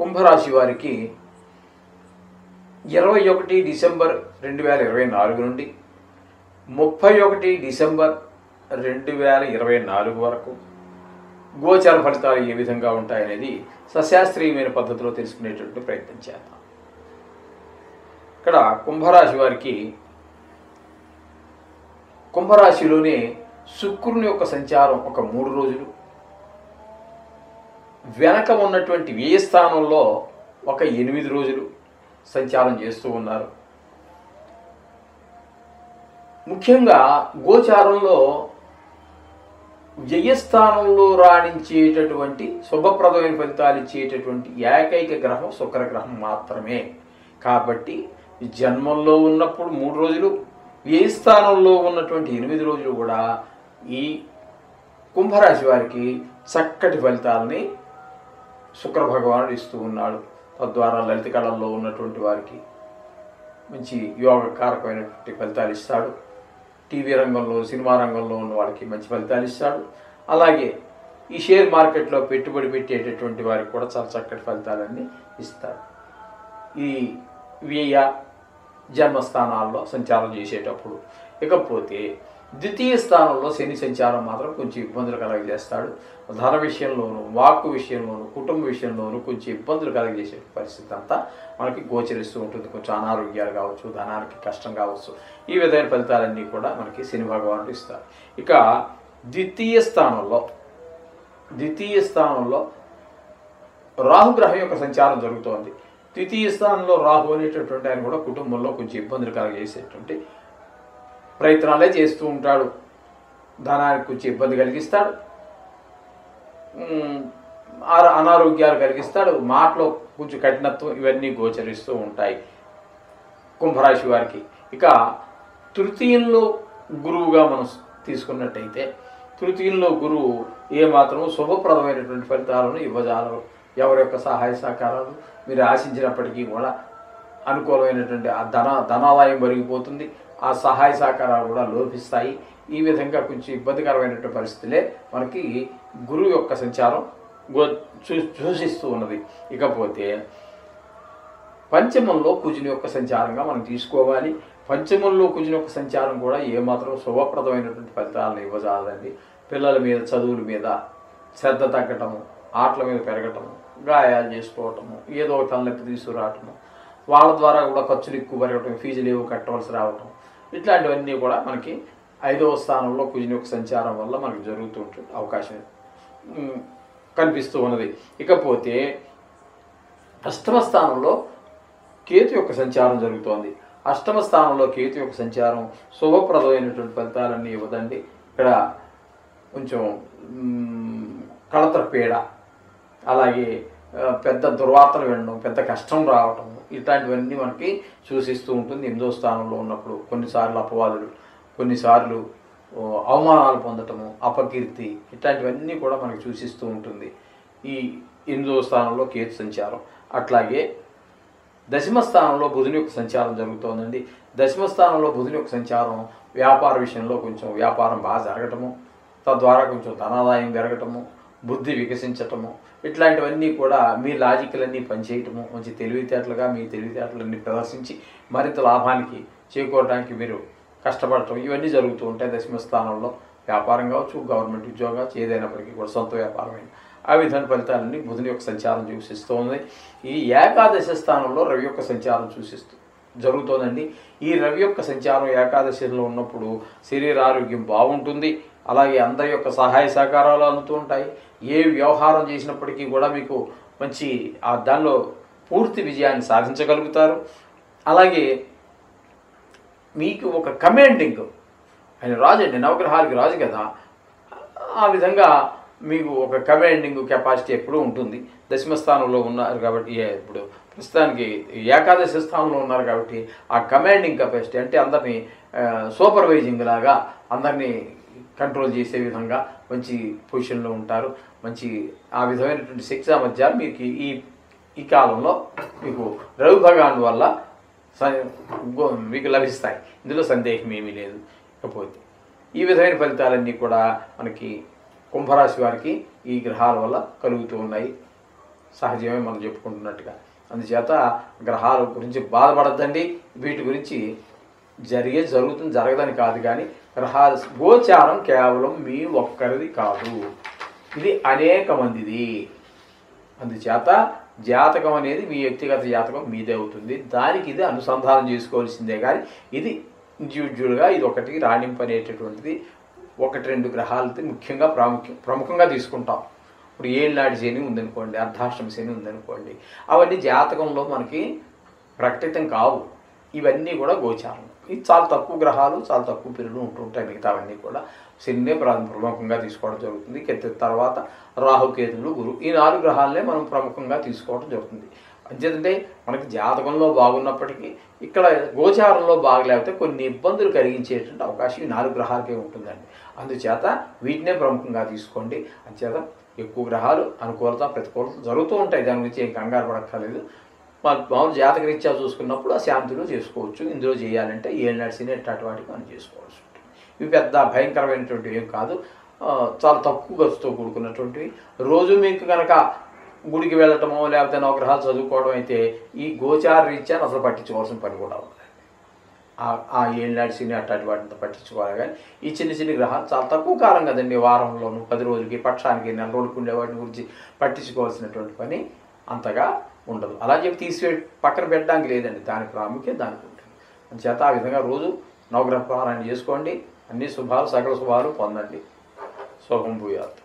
కుంభరాశి వారికి 21 డిసెంబర్ 2024 నుండి 31 డిసెంబర్ 2024 వరకు గోచార ఫలితాలు ఏ విధంగా ఉంటాయనేది సశాస్త్రీయమైన పద్ధతిలో తెలుసుకునేటువంటి ప్రయత్నం చేద్దాం. ఇక్కడ కుంభరాశి వారికి కుంభరాశిలోనే శుక్రుని యొక్క సంచారం ఒక 3 రోజులు, వెనక ఉన్నటువంటి వ్యయస్థానంలో ఒక 8 రోజులు సంచారం చేస్తూ ఉన్నారు. ముఖ్యంగా గోచారంలో వ్యయస్థానంలో రాణించేటటువంటి శుభప్రదమైన ఫలితాలు ఇచ్చేటటువంటి ఏకైక గ్రహం శుక్రగ్రహం మాత్రమే. కాబట్టి జన్మంలో ఉన్నప్పుడు 3 రోజులు, వ్యయస్థానంలో ఉన్నటువంటి 8 రోజులు కూడా ఈ కుంభరాశి వారికి చక్కటి ఫలితాలని శుక్ర భగవానుడు ఇస్తూ ఉన్నాడు. తద్వారా లలిత కళల్లో ఉన్నటువంటి వారికి మంచి యోగకారకమైనటువంటి ఫలితాలు ఇస్తాడు. టీవీ రంగంలో, సినిమా రంగంలో ఉన్న వాళ్ళకి మంచి ఫలితాలు ఇస్తాడు. అలాగే ఈ షేర్ మార్కెట్లో పెట్టుబడి పెట్టేటటువంటి వారికి కూడా చాలా చక్కటి ఫలితాలన్నీ ఇస్తాడు. ఈ వ్యయ జన్మస్థానాల్లో సంచారం చేసేటప్పుడు. ఇకపోతే ద్వితీయ స్థానంలో శని సంచారం మాత్రం కొంచెం ఇబ్బందులు కలగజేస్తాడు. ధన విషయంలోనూ, వాక్కు విషయంలోనూ, కుటుంబ విషయంలోనూ కొంచెం ఇబ్బందులు కలగజేసే పరిస్థితి అంతా మనకి గోచరిస్తూ ఉంటుంది. కొంచెం అనారోగ్యాలు కావచ్చు, ధనానికి కష్టం కావచ్చు, ఈ విధమైన ఫలితాలన్నీ కూడా మనకి శని భగవానుడు ఇస్తారు. ఇక ద్వితీయ స్థానంలో రాహుగ్రహం యొక్క సంచారం జరుగుతోంది. ద్వితీయ స్థానంలో రాహు అనేటటువంటి ఆయన కూడా కుటుంబంలో కొంచెం ఇబ్బందులు కలగజేసేటువంటి ప్రయత్నాలే చేస్తూ ఉంటాడు. ధనానికి కొంచెం ఇబ్బంది కలిగిస్తాడు, అనారోగ్యాలు కలిగిస్తాడు, మాటలో కొంచెం కఠినత్వం, ఇవన్నీ గోచరిస్తూ ఉంటాయి కుంభరాశి వారికి. ఇక తృతీయంలో గురువుగా మనం తీసుకున్నట్టయితే, తృతీయంలో గురువు ఏమాత్రం శుభప్రదమైనటువంటి ఫలితాలను ఇవ్వజాలరు. ఎవరి యొక్క సహాయ సహకారాలు మీరు ఆశించినప్పటికీ కూడా అనుకూలమైనటువంటి ఆ ధనాదాయం పెరిగిపోతుంది, ఆ సహాయ సహకారాలు కూడా లోపిస్తాయి. ఈ విధంగా కొంచెం ఇబ్బందికరమైనటువంటి పరిస్థితులే మనకి గురువు యొక్క సంచారం సూచిస్తూ ఉన్నది. ఇకపోతే పంచమంలో కుజుని యొక్క సంచారంగా మనం తీసుకోవాలి. పంచమంలో కుజుని యొక్క సంచారం కూడా ఏమాత్రం శుభప్రదమైనటువంటి ఫలితాలను ఇవ్వజాలండి. పిల్లల మీద, చదువుల మీద శ్రద్ధ తగ్గటము, ఆటల మీద పెరగటము, గాయాలు చేసుకోవటము, ఏదో ఒక తలనొప్పి తీసుకురావటము, వాళ్ళ ద్వారా కూడా ఖర్చులు ఎక్కువ పెరగటం, ఫీజులు ఏవో కట్టవలసి రావటం, ఇట్లాంటివన్నీ కూడా మనకి 5వ స్థానంలో కుజుని యొక్క సంచారం వల్ల మనకు జరుగుతూ ఉంటుంది, అవకాశం కనిపిస్తూ ఉన్నది. ఇకపోతే 8వ స్థానంలో కేతు యొక్క సంచారం జరుగుతోంది. 8వ స్థానంలో కేతు యొక్క సంచారం శుభప్రదమైనటువంటి ఫలితాలన్నీ ఇవ్వదండి. ఇక్కడ కొంచెం కళత్ర పీడ, అలాగే పెద్ద దుర్వార్తలు వినడం, పెద్ద కష్టం రావటం, ఇట్లాంటివన్నీ మనకి సూచిస్తూ ఉంటుంది. 8వ స్థానంలో ఉన్నప్పుడు కొన్నిసార్లు అపవాదులు, కొన్నిసార్లు అవమానాలు పొందటము, అపకీర్తి, ఇట్లాంటివన్నీ కూడా మనకి సూచిస్తూ ఉంటుంది ఈ 8వ స్థానంలో కేతు సంచారం. అట్లాగే 10వ స్థానంలో బుధుని యొక్క సంచారం జరుగుతోందండి. 10వ స్థానంలో బుధుని యొక్క సంచారం వ్యాపార విషయంలో కొంచెం వ్యాపారం బాగా జరగటము, తద్వారా కొంచెం ధనాదాయం పెరగటము, బుద్ధి వికసించటము, ఇట్లాంటివన్నీ కూడా మీ లాజిక్లన్నీ పనిచేయటము, మంచి తెలివితేటలుగా మీ తెలివితేటలన్నీ ప్రదర్శించి మరింత లాభానికి చేకూరడానికి మీరు కష్టపడటం, ఇవన్నీ జరుగుతూ ఉంటాయి 10వ స్థానంలో. వ్యాపారం కావచ్చు, గవర్నమెంట్ ఉద్యోగం కావచ్చు, ఏదైనప్పటికీ కూడా సొంత వ్యాపారమైన ఆ విధమైన ఫలితాలన్నీ బుధుని యొక్క సంచారం సూచిస్తూ ఉంది. ఈ ఏకాదశ స్థానంలో రవి యొక్క సంచారం జరుగుతోందండి. ఈ రవి యొక్క సంచారం ఏకాదశిలో ఉన్నప్పుడు శరీరారోగ్యం బాగుంటుంది. అలాగే అందరి యొక్క సహాయ సహకారాలు అందుతూ ఉంటాయి. ఏ వ్యవహారం చేసినప్పటికీ కూడా మీకు మంచి దానిలో పూర్తి విజయాన్ని సాధించగలుగుతారు. అలాగే మీకు ఒక కమాండింగ్, ఆయన రాజు అండి, నవగ్రహాలకి రాజు కదా, ఆ విధంగా మీకు ఒక కమాండింగ్ కెపాసిటీ ఎప్పుడూ ఉంటుంది. 10వ స్థానంలో ఉన్నారు కాబట్టి, ఇప్పుడు ప్రస్తుతానికి ఏకాదశ స్థానంలో ఉన్నారు కాబట్టి ఆ కమాండింగ్ కెపాసిటీ అంటే అందరినీ సూపర్వైజింగ్ లాగా అందరినీ కంట్రోల్ చేసే విధంగా మంచి పొజిషన్లో ఉంటారు. మంచి ఆ విధమైనటువంటి శక్తి సామర్థ్యాలు మీకు ఈ కాలంలో మీకు రవి భగవాన్ వల్ల మీకు లభిస్తాయి. ఇందులో సందేహం ఏమీ లేదు. ఇకపోతే ఈ విధమైన ఫలితాలన్నీ కూడా మనకి కుంభరాశి వారికి ఈ గ్రహాల వల్ల కలుగుతూ ఉన్నాయి. సహజమే మనం చెప్పుకుంటున్నట్టుగా. అందుచేత గ్రహాల గురించి బాధపడద్దండి. వీటి గురించి జరుగుతుంది, జరగదని కాదు, కానీ గ్రహాల గోచారం కేవలం మీ ఒక్కరిది కాదు, ఇది అనేక మందిది. అందుచేత జాతకం అనేది మీ వ్యక్తిగత జాతకం మీదే అవుతుంది. దానికి ఇది అనుసంధానం చేసుకోవాల్సిందే, కానీ ఇది ఇండివిజువల్గా ఇది ఒకటి రాణింపు అనేటటువంటిది 1-2 గ్రహాలతో ముఖ్యంగా ప్రముఖంగా తీసుకుంటాం. ఇప్పుడు ఏళ్ళనాటి శని ఉందనుకోండి, అర్ధాష్టమ శని ఉందనుకోండి, అవన్నీ జాతకంలో మనకి ప్రకటితం కావు. ఇవన్నీ కూడా గోచారం. ఇది చాలా తక్కువ గ్రహాలు, చాలా తక్కువ పీరియడ్లు ఉంటుంటాయి. మిగతావన్నీ కూడా శనినే ప్రముఖంగా తీసుకోవడం జరుగుతుంది. తర్వాత రాహుకేతులు, గురు, ఈ 4 గ్రహాలనే మనం ప్రముఖంగా తీసుకోవడం జరుగుతుంది. అంచేతంటే మనకి జాతకంలో బాగున్నప్పటికీ ఇక్కడ గోచారంలో బాగలేకపోతే కొన్ని ఇబ్బందులు కలిగించేటువంటి అవకాశం ఈ 4 గ్రహాలకే ఉంటుందండి. అందుచేత వీటినే ప్రముఖంగా తీసుకోండి. అంచేత ఎక్కువ గ్రహాలు అనుకూలత ప్రతికూలత జరుగుతూ ఉంటాయి, దాని గురించి ఏం కంగారు పడక్కర్లేదు. మామూలు జాతకరీత్యా చూసుకున్నప్పుడు ఆ శాంతిలో చేసుకోవచ్చు. ఇందులో చేయాలంటే ఏళ్ళనాటి శని అట్లాంటి వాటికి మనం చేసుకోవాల్సి ఉంటుంది. ఇవి పెద్ద భయంకరమైనటువంటివి ఏం కాదు, చాలా తక్కువ ఖర్చుతో కూడుకున్నటువంటివి. రోజు మీకు కనుక గుడికి వెళ్ళటమో లేకపోతే నవగ్రహాలు చదువుకోవడం అయితే ఈ గోచార రీత్యా అసలు పట్టించుకోవాల్సిన పని కూడా ఉంది. ఆ ఏళ్ళనాటి శని అట్లాంటి వాటిని పట్టించుకోవాలి. కానీ ఈ చిన్న చిన్న గ్రహాలు చాలా తక్కువ కాలం కదండి, వారంలోనూ 10 రోజులకి, పక్షానికి, 4 రోజులకి ఉండే వాటి గురించి పట్టించుకోవాల్సినటువంటి పని అంతగా ఉండదు. అలా చెప్పి పక్కన పెట్టడానికి లేదండి, దాని ప్రాముఖ్యత దానికి ఉంటుంది. అందుచేత ఆ విధంగా రోజు నవగ్రహ పారాయణ చేసుకోండి. అన్ని శుభాలు, సకల శుభాలు పొందండి. శుభం భూయాత్.